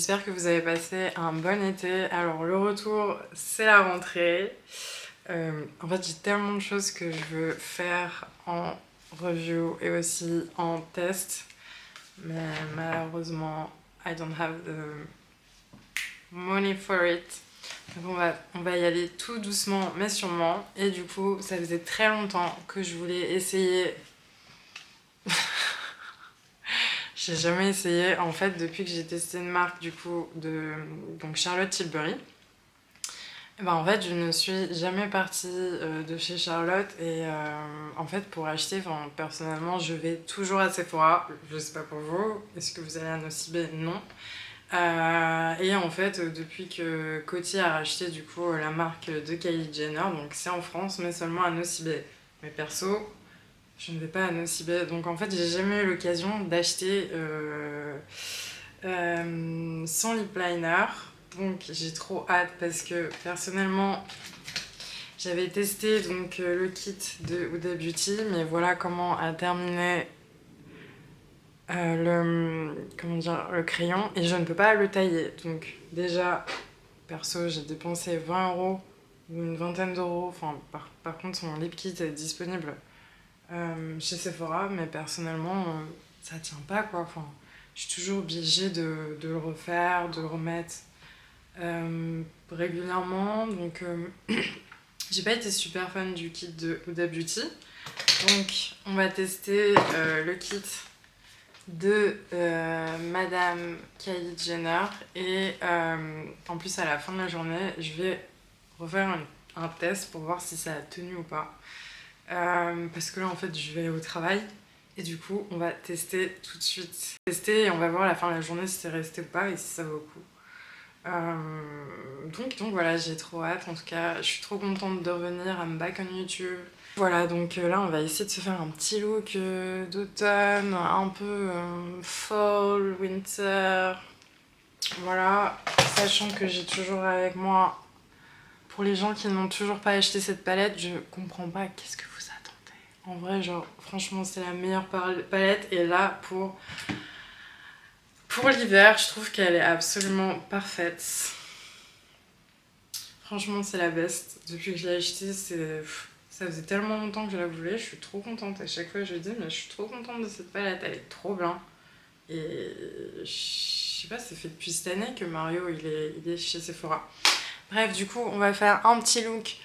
j'espère que vous avez passé un bon été. Alors le retour, c'est la rentrée. En fait, j'ai tellement de choses que je veux faire en review et aussi en test. Mais malheureusement, I don't have the money for it. Donc on va y aller tout doucement mais sûrement. Et du coup, ça faisait très longtemps que je voulais essayer. J'ai jamais essayé. En fait, depuis que j'ai testé une marque du coup de donc Charlotte Tilbury, ben, en fait, je ne suis jamais partie de chez Charlotte et en fait, pour acheter, personnellement, je vais toujours à Sephora. Je sais pas pour vous. Est-ce que vous allez à Nocibé? Non. Et en fait, depuis que Coty a racheté du coup la marque de Kylie Jenner, donc c'est en France, mais seulement à Nocibé. Mais perso, je ne vais pas à Nocibé. Donc en fait, j'ai jamais eu l'occasion d'acheter sans lip liner. Donc j'ai trop hâte parce que personnellement, j'avais testé donc le kit de Huda Beauty, mais voilà comment a terminé le crayon et je ne peux pas le tailler. Donc déjà, perso, j'ai dépensé 20 € ou une vingtaine d'euros. Enfin, par contre, mon lip kit est disponible chez Sephora, mais personnellement, ça tient pas quoi. Enfin, je suis toujours obligée de le refaire, de le remettre régulièrement. Donc, j'ai pas été super fan du kit de Huda Beauty. Donc, on va tester le kit de Madame Kylie Jenner. Et en plus, à la fin de la journée, je vais refaire un test pour voir si ça a tenu ou pas. Parce que là, en fait, je vais au travail. Et du coup, on va tester tout de suite. Tester et on va voir à la fin de la journée si c'est resté ou pas et si ça vaut le coup. Donc voilà, j'ai trop hâte. En tout cas, je suis trop contente de revenir. I'm back on YouTube. Voilà, donc là, on va essayer de se faire un petit look d'automne, un peu fall, winter. Voilà, sachant que j'ai toujours avec moi, pour les gens qui n'ont toujours pas acheté cette palette, je comprends pas qu'est-ce que vous attendez. En vrai, genre, franchement, c'est la meilleure palette. Et là, pour l'hiver, je trouve qu'elle est absolument parfaite. Franchement, c'est la best. Depuis que je l'ai achetée, ça faisait tellement longtemps que je la voulais. Je suis trop contente. À chaque fois, je dis, mais je suis trop contente de cette palette. Elle est trop bien. Et je sais pas, c'est fait depuis cette année que Mario, il est chez Sephora. Bref, du coup, on va faire un petit look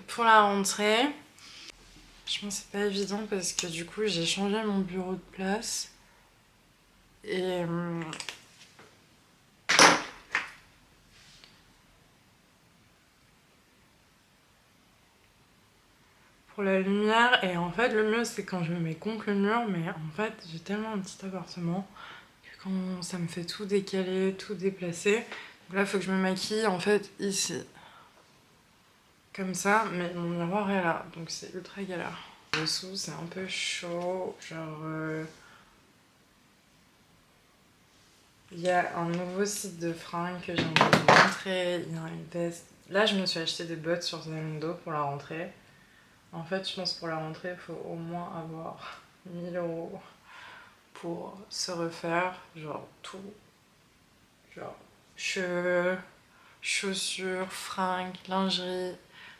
pour la rentrée. Je pense que c'est pas évident parce que du coup, j'ai changé mon bureau de place. Et pour la lumière, et en fait, le mieux c'est quand je me mets contre le mur, mais en fait, j'ai tellement un petit appartement que quand ça me fait tout décaler, tout déplacer. Donc là, il faut que je me maquille en fait ici. Comme ça, mais mon miroir est là, donc c'est ultra galère. Dessous, c'est un peu chaud, genre. Il y a un nouveau site de fringues que j'ai envie de vous montrer. Il y a une veste. Là, je me suis acheté des bottes sur Zalando pour la rentrée. En fait, je pense que pour la rentrée, il faut au moins avoir 1000 € pour se refaire, genre tout. Genre cheveux, chaussures, fringues, lingerie,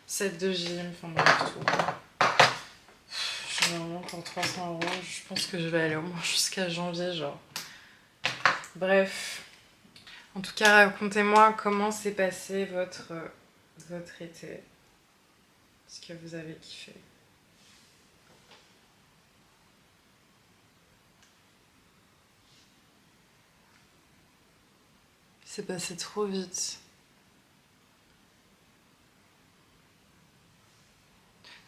set de gym, enfin bref, tout. Généralement, pour 300 €, je pense que je vais aller au moins jusqu'à janvier, genre. Bref. En tout cas, racontez-moi comment s'est passé votre été. Ce que vous avez kiffé. C'est passé trop vite.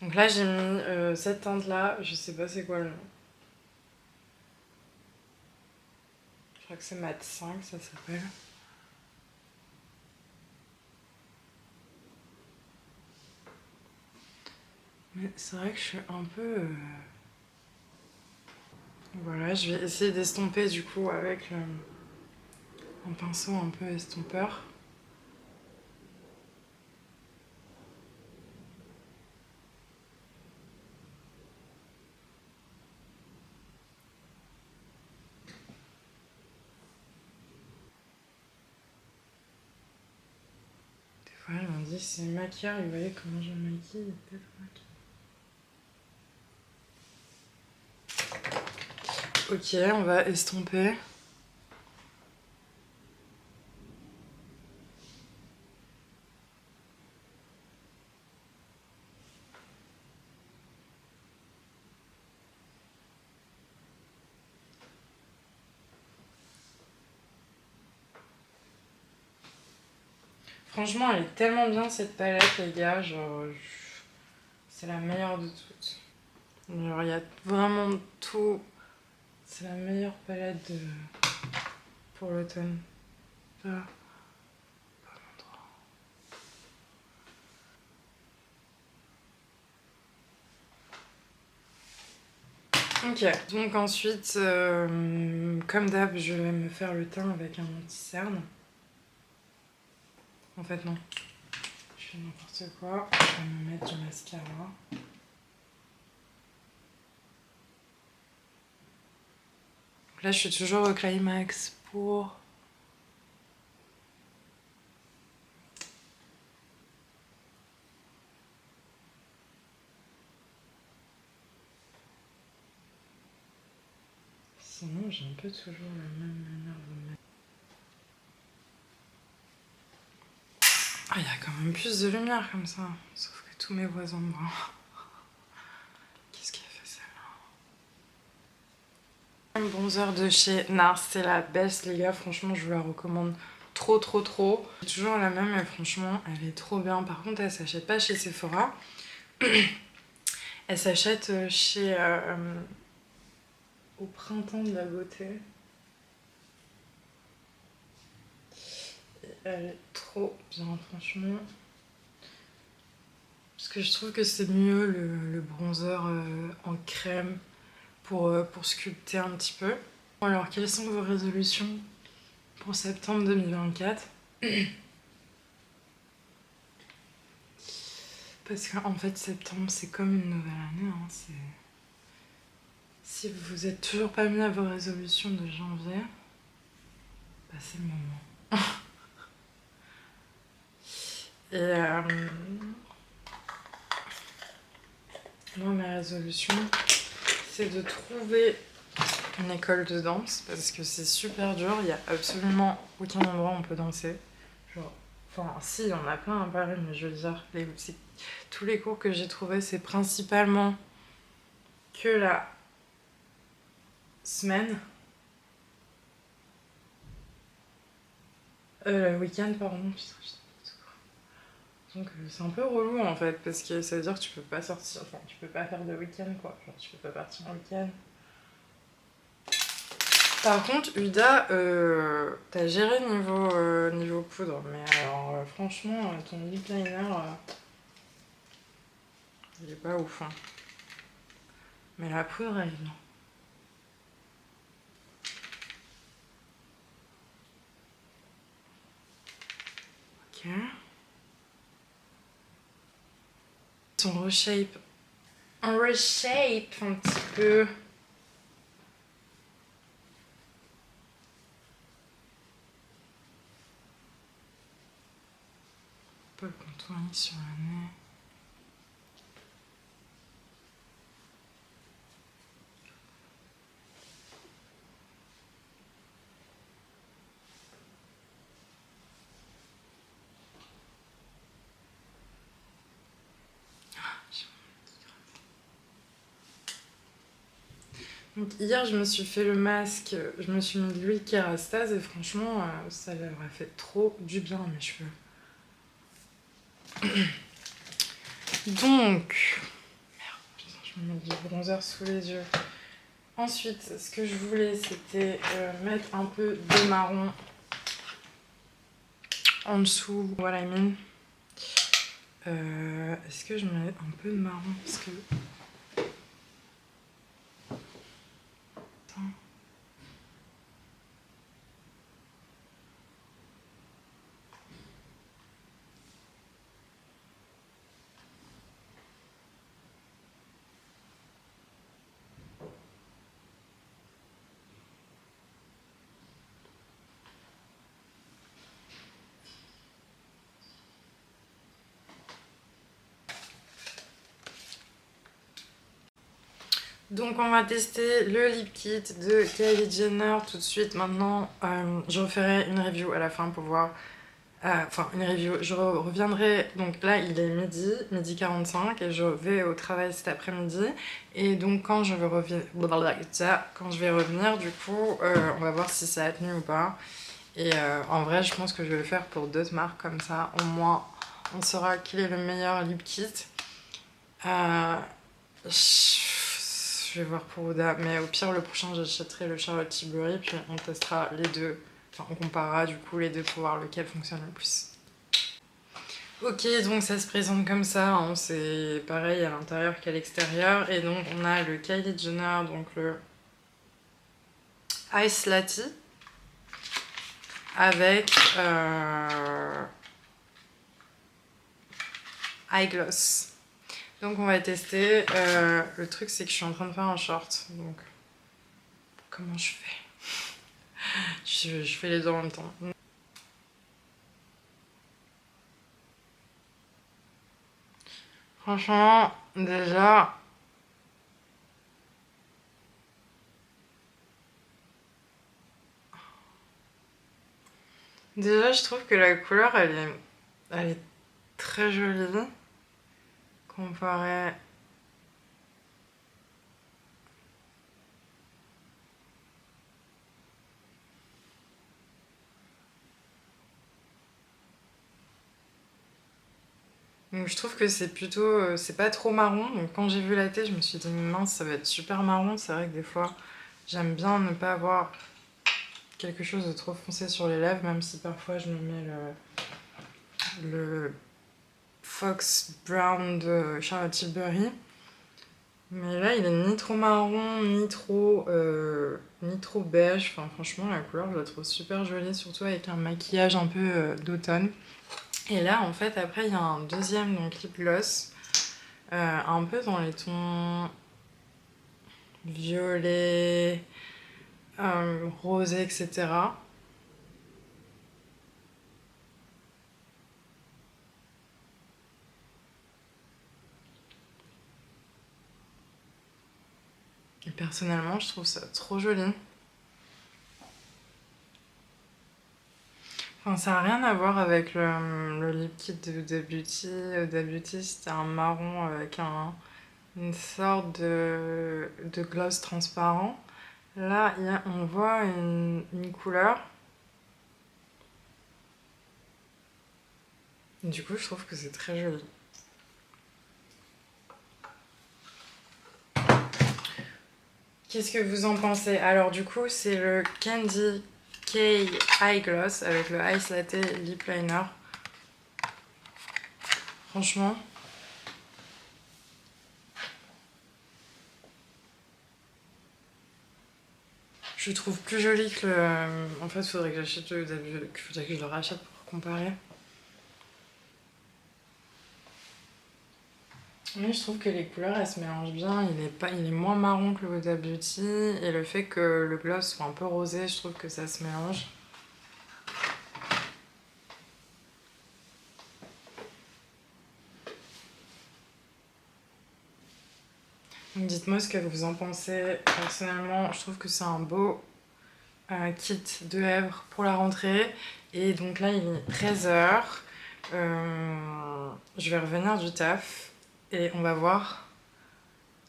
Donc là, j'ai mis cette teinte-là. Je sais pas c'est quoi le nom. Je crois que c'est Mat 5, ça s'appelle. Mais c'est vrai que je suis un peu... Voilà, je vais essayer d'estomper du coup avec un pinceau un peu estompeur. Ouais, il m'a dit c'est maquilleur, il voyait comment je me maquille, il est peut-être maquillé. Ok, on va estomper. Franchement, elle est tellement bien cette palette, les gars. Genre, c'est la meilleure de toutes. Genre, il y a vraiment tout. C'est la meilleure palette pour l'automne. Voilà. Ok, donc ensuite, comme d'hab, je vais me faire le teint avec un anti-cerne. En fait, non. Je fais n'importe quoi. Je vais me mettre du mascara. Donc là, je suis toujours au climax pour... Sinon, j'ai un peu toujours la même manière de mettre. Ah, il y a quand même plus de lumière comme ça. Sauf que tous mes voisins me voient. Qu'est-ce qui a fait ça? Un bronzer de chez NARS, c'est la best, les gars. Franchement, je vous la recommande trop, trop, trop. C'est toujours la même, mais franchement, elle est trop bien. Par contre, elle s'achète pas chez Sephora. Elle s'achète chez... au printemps de la beauté. Et elle est trop bien, franchement. Parce que je trouve que c'est mieux le bronzer en crème pour sculpter un petit peu. Alors, quelles sont vos résolutions pour septembre 2024? Parce qu'en fait, septembre, c'est comme une nouvelle année. Hein. Si vous êtes toujours pas mis à vos résolutions de janvier, bah c'est le moment. Et moi, ma résolution, c'est de trouver une école de danse parce que c'est super dur. Il n'y a absolument aucun endroit où on peut danser. Genre, enfin, si, il y en a plein à Paris, mais je veux dire, tous les cours que j'ai trouvés, c'est principalement que la semaine. Le week-end, pardon. Putain, donc c'est un peu relou en fait, parce que ça veut dire que tu peux pas sortir, enfin tu peux pas faire de week-end quoi, genre tu peux pas partir en week-end. Par contre, Uda, t'as géré niveau poudre, mais alors franchement, ton lip liner, il est pas ouf. Hein. Mais la poudre, elle est bien. Ok. Son reshape. Un reshape un petit peu. On peut le contourer sur le nez. Donc hier, je me suis fait le masque, je me suis mis de l'huile Kérastase et franchement, ça leur a fait trop du bien à mes cheveux. Donc, merde, je me mets du bronzer sous les yeux. Ensuite, ce que je voulais, c'était mettre un peu de marron en dessous. Voilà, I mean. Est-ce que je mets un peu de marron? Parce que... Attends. Donc on va tester le lip kit de Kylie Jenner tout de suite. Maintenant, je referai une review à la fin pour voir. Enfin, une review. Je reviendrai. Donc là, il est midi 45, et je vais au travail cet après-midi. Et donc, quand je vais revenir, du coup, on va voir si ça a tenu ou pas. Et en vrai, je pense que je vais le faire pour d'autres marques comme ça. Au moins, on saura quel est le meilleur lip kit. Je vais voir pour Oda, mais au pire, le prochain, j'achèterai le Charlotte Tilbury, puis on testera les deux. Enfin, on comparera du coup les deux pour voir lequel fonctionne le plus. Ok, donc ça se présente comme ça, hein. C'est pareil à l'intérieur qu'à l'extérieur. Et donc on a le Kylie Jenner, donc le Ice Latte, avec Eye Gloss. Donc on va tester. Le truc c'est que je suis en train de faire un short. Donc comment je fais? Je fais les deux en même temps. Franchement, déjà... Déjà, je trouve que la couleur, elle est très jolie. Comparée... Donc je trouve que c'est plutôt... c'est pas trop marron. Donc quand j'ai vu la tête, je me suis dit mince, ça va être super marron. C'est vrai que des fois, j'aime bien ne pas avoir quelque chose de trop foncé sur les lèvres, même si parfois je me mets le Fox Brown de Charlotte Tilbury. Mais là, il est ni trop marron, ni trop beige. Enfin, franchement, la couleur, je la trouve super jolie, surtout avec un maquillage un peu d'automne. Et là, en fait, après, il y a un deuxième donc lip gloss, un peu dans les tons violet, rosé, etc. Et personnellement, je trouve ça trop joli. Enfin, ça n'a rien à voir avec le lip kit de Huda Beauty. Huda Beauty, c'était un marron avec une sorte de gloss transparent. Là, on voit une couleur. Du coup, je trouve que c'est très joli. Qu'est-ce que vous en pensez? Alors du coup, c'est le Candy K Eye Gloss avec le Ice Latte Lip Liner. Franchement, je trouve plus joli que le... En fait, faudrait que j'achète faudrait que je le rachète pour comparer. Oui, je trouve que les couleurs, elles se mélangent bien. Il est moins marron que le Huda Beauty. Et le fait que le gloss soit un peu rosé, je trouve que ça se mélange. Donc dites-moi ce que vous en pensez. Personnellement, je trouve que c'est un beau kit de lèvres pour la rentrée. Et donc là, il est 13h. Je vais revenir du taf et on va voir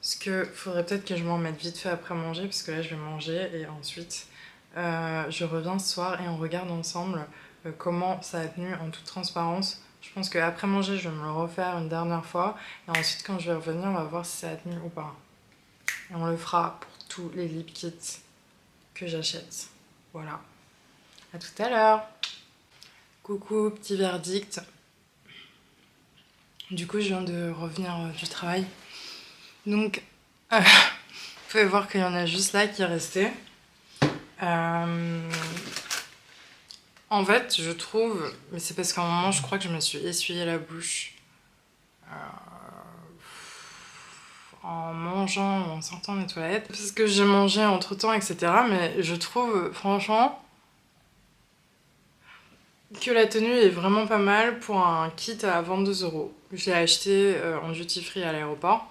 ce que... Faudrait peut-être que je m'en mette vite fait après manger, parce que là, je vais manger et ensuite, je reviens ce soir et on regarde ensemble comment ça a tenu en toute transparence. Je pense qu'après manger, je vais me le refaire une dernière fois. Et ensuite, quand je vais revenir, on va voir si ça a tenu ou pas. Et on le fera pour tous les lip kits que j'achète. Voilà. À tout à l'heure. Coucou, petit verdict. Du coup, je viens de revenir du travail. Donc, vous pouvez voir qu'il y en a juste là qui est resté. En fait, je trouve... Mais c'est parce qu'à un moment, je crois que je me suis essuyé la bouche. En mangeant ou en sortant des toilettes. Parce que j'ai mangé entre temps, etc. Mais je trouve, franchement, que la tenue est vraiment pas mal pour un kit à 22 €. Je l'ai acheté en duty free à l'aéroport.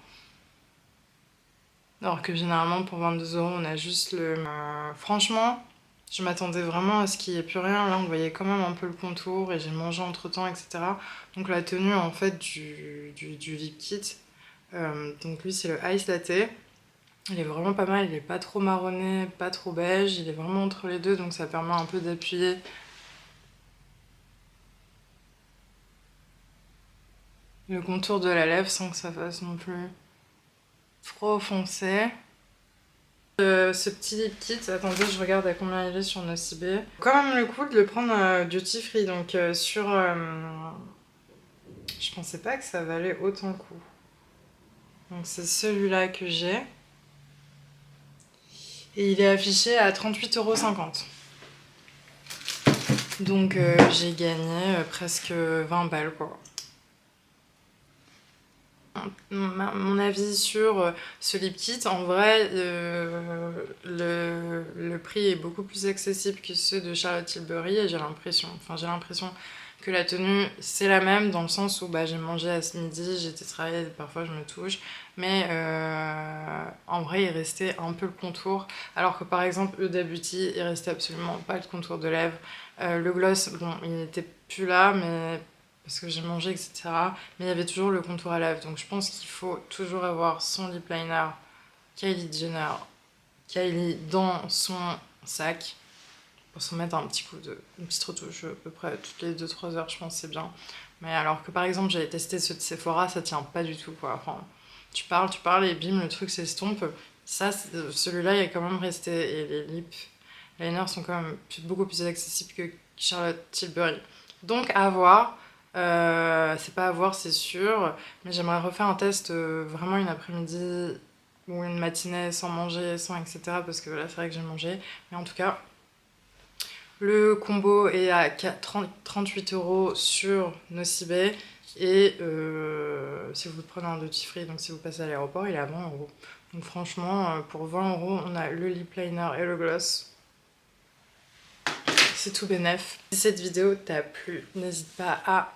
Alors que généralement pour 22 € on a juste le... franchement, je m'attendais vraiment à ce qu'il n'y ait plus rien. Là on voyait quand même un peu le contour et j'ai mangé entre temps, etc. Donc la tenue en fait du lip kit, donc lui c'est le Ice Latte. Il est vraiment pas mal, il est pas trop marronné, pas trop beige, il est vraiment entre les deux, donc ça permet un peu d'appuyer le contour de la lèvre sans que ça fasse non plus trop foncé. Ce petit lip kit, attendez, je regarde à combien il est sur Nocibé. Quand même le coup de le prendre duty free, donc je pensais pas que ça valait autant le coup. Donc c'est celui-là que j'ai. Et il est affiché à 38,50 €. Donc j'ai gagné presque 20 balles quoi. Mon avis sur ce lip kit, en vrai, le prix est beaucoup plus accessible que ceux de Charlotte Tilbury et j'ai l'impression que la tenue c'est la même dans le sens où bah, j'ai mangé à ce midi, j'étais travaillée, parfois je me touche, mais en vrai il restait un peu le contour, alors que par exemple Huda Beauty il restait absolument pas le contour de lèvres. Le gloss, bon il n'était plus là, mais parce que j'ai mangé, etc. Mais il y avait toujours le contour à lèvres. Donc je pense qu'il faut toujours avoir son lip liner Kylie Jenner, Kylie dans son sac pour se mettre un petit coup de... une petite retouche à peu près toutes les 2-3 heures, je pense c'est bien. Mais alors que par exemple j'avais testé ceux de Sephora, ça tient pas du tout quoi. Enfin, tu parles et bim, le truc s'estompe. Ça, celui-là il est quand même resté et les lip liners sont quand même beaucoup plus accessibles que Charlotte Tilbury. Donc à voir. C'est pas à voir, c'est sûr, mais j'aimerais refaire un test vraiment une après-midi ou une matinée sans manger, sans etc. Parce que là, c'est vrai que j'ai mangé. Mais en tout cas, le combo est à 38 € sur Nocibé. Et si vous le prenez en duty free, donc si vous passez à l'aéroport, il est à 20 €. Donc franchement, pour 20 €, on a le lip liner et le gloss. C'est tout bénef. Si cette vidéo t'a plu, n'hésite pas à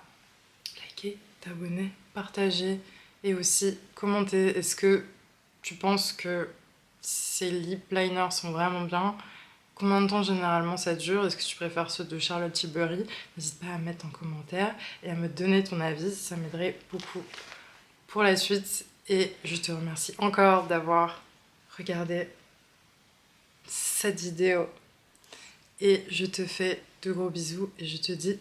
liker, t'abonner, partager et aussi commenter. Est-ce que tu penses que ces lip liners sont vraiment bien? Combien de temps généralement ça dure? Est-ce que tu préfères ceux de Charlotte Tilbury? N'hésite pas à mettre en commentaire et à me donner ton avis, ça m'aiderait beaucoup pour la suite. Et je te remercie encore d'avoir regardé cette vidéo. Et je te fais de gros bisous et je te dis